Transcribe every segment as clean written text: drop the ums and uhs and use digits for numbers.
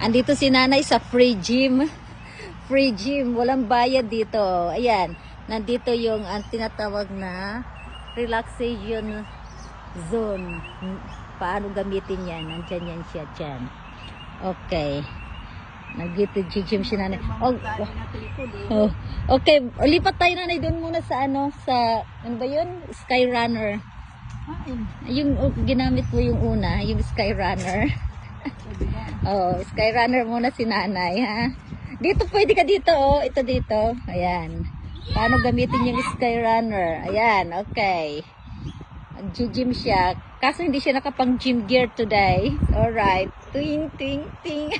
Andito si nanay sa free gym. Free gym. Walang bayad dito. Ayan. Nandito yung tinatawag na relaxation zone. Paano gamitin yan? Nandyan yan siya dyan. Okay. Nandito gym si nanay. Oh. Okay. Lipat tayo nanay doon muna sa sa, ano ba yun? Skyrunner. Yung ginamit mo yung una, yung Skyrunner. Oh, Skyrunner muna si nanay, ha? Dito, pwede ka dito, oh. Ito dito. Ayan. Paano gamitin yung Skyrunner? Ayan, okay. Nag-gym siya. Kaso hindi siya nakapang gym gear today. Alright. Ting, ting, ting.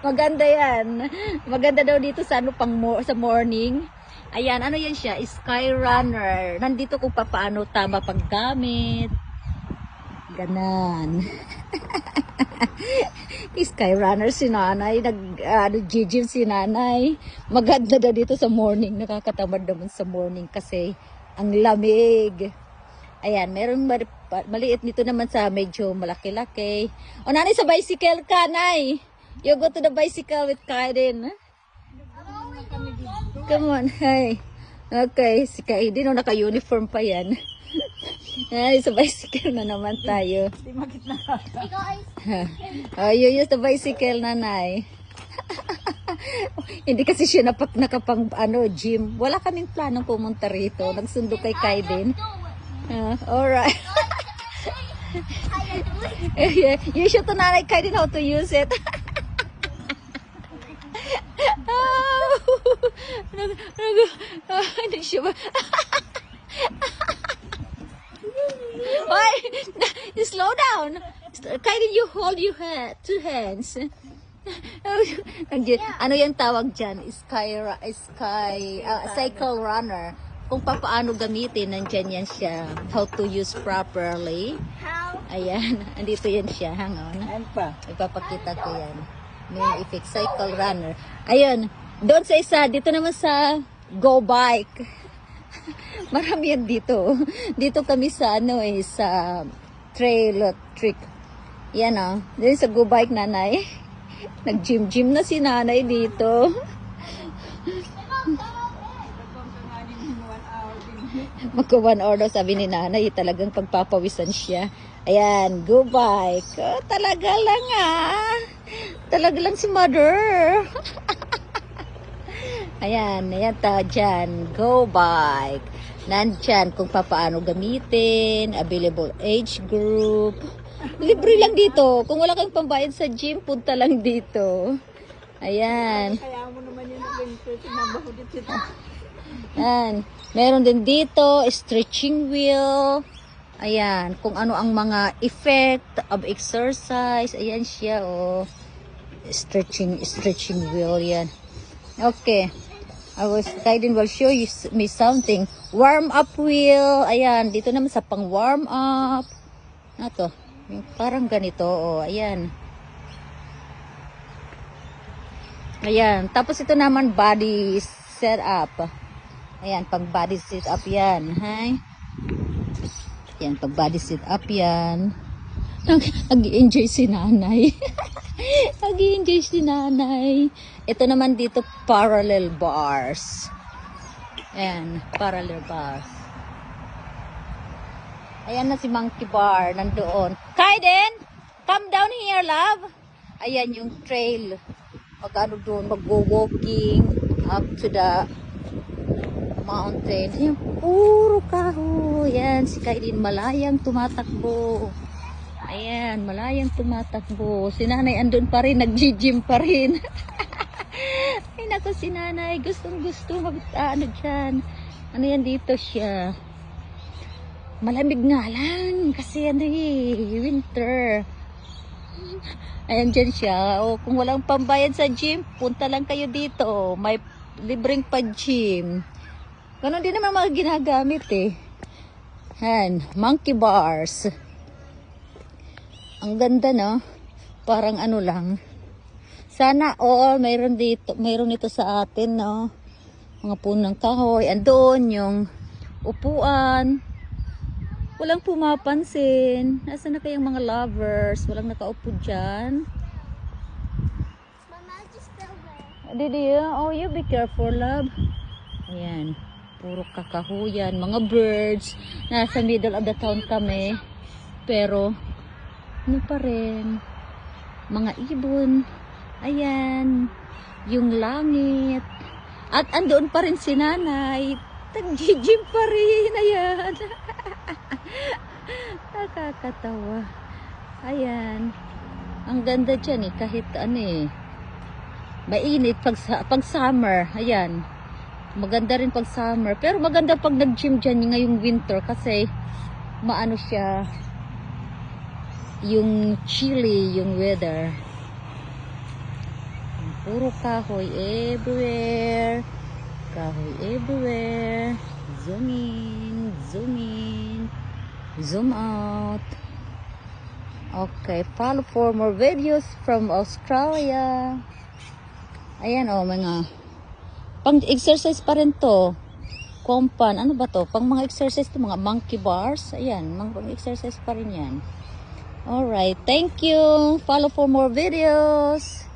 Maganda yan. Maganda daw dito sa sa morning. Ayan, ano yan siya? Skyrunner. Nandito kung paano tama paggamit. Ganan. Skyrunner si nanay. Nag-gym si nanay. Maganda daw dito sa morning. Nakakatamad naman sa morning kasi ang lamig. Ayan, meron maliit nito naman sa medyo malaki-laki. O nanay, sa bicycle ka, nay. You go to the bicycle with Kaiden. Come on, hi. Okay, si Kaiden, naka-uniform pa yan. Ay, sa bicycle na naman tayo. You use the bicycle, nanay. Hindi kasi siya nakapang gym. Wala kaming planong pumunta rito. Nagsundo kay Kaiden. Alright. You should to nanay Kaiden how to use it. Hindi siya ba? Why? Slow down. Kaiden, you hold your two hands. Ano yung tawag dyan? Cycle runner. Kung paano gamitin, nandyan yan siya. How to use properly. Ayan, andito yan siya. Hang on. Ipapakita ko yan. May effect, cycle runner. Ayun, doon sa isa, dito naman sa Go Bike. Marami yan dito. Dito kami sa sa trail trick. Yan doon sa Go Bike, nanay. Nag-gym na si nanay dito. Magka 1 hour daw, sabi ni nanay, talagang pagpapawisan siya. Ayan, Go Bike. Oh, talaga lang Talaga lang si mother. Ayan dyan. Go Bike. Nandyan kung paano gamitin. Available age group. Libre lang dito. Kung wala kang pambayad sa gym, punta lang dito. Ayan. Kaya mo naman yung nag-sinamaho dito. Ayan. Meron din dito, stretching wheel. Ayan, kung ano ang mga effect of exercise. Ayan siya, Stretching wheel, yan. Okay. Kaiden will show me something. Warm up wheel. Ayan, dito naman sa pang warm up. Ito, parang ganito, ayan. Ayan, tapos ito naman body setup. Ayan, pag body sit up yan. Hi. Yan, pag body sit up yan. Nag-enjoy si nanay. Nag-enjoy si nanay. Ito naman dito, parallel bars. Ayan, parallel bars. Ayan na si Monkey Bar, nandoon. Kaiden, come down here, love. Ayan yung trail. Doon, mag-walking up to the mountain. Ayan, puro kahoy. Ayan, si Kaiden malayang tumatakbo. Ayan, malayang tumatakbo. Si nanay andun pa rin, nag-gym pa rin. Ay, naku, si nanay, gustong-gusto dyan. Ano yan dito siya? Malamig nga lang, kasi winter. Ayan dyan siya. Kung walang pambayad sa gym, punta lang kayo dito. May libreng pa-gym. Ganon din naman mga ginagamit Yan, monkey bars. Ang ganda, no? Parang lang. Sana mayroon ito sa atin, no? Mga punong kahoy. Andun yung upuan. Walang pumapansin. Nasaan na kayang mga lovers? Walang nakaupo dyan. Didi, oh, you be careful, love. Ayan. Puro kakahuyan. Mga birds. Nasa middle of the town kami. Pero, ano pa rin? Mga ibon. Ayan. Yung langit. At andoon pa rin si nanay. Tag-gym pa rin. Ayan. Nakakatawa. Ayan. Ang ganda dyan eh. Kahit ano eh. Mainit pag summer. Ayan. Maganda rin pag summer. Pero maganda pag nag-gym dyan ngayong winter. Kasi maano siya. Yung chilly yung weather. Puro kahoy everywhere. Kahoy everywhere. Zoom in. Zoom in. Zoom out. Okay. Follow for more videos from Australia. Ayan o, mga pang-exercise pa rin to. Compan, ano ba to? Pang mga exercise to, mga monkey bars. Ayan, mga pang-exercise pa rin yan. Alright, thank you. Follow for more videos.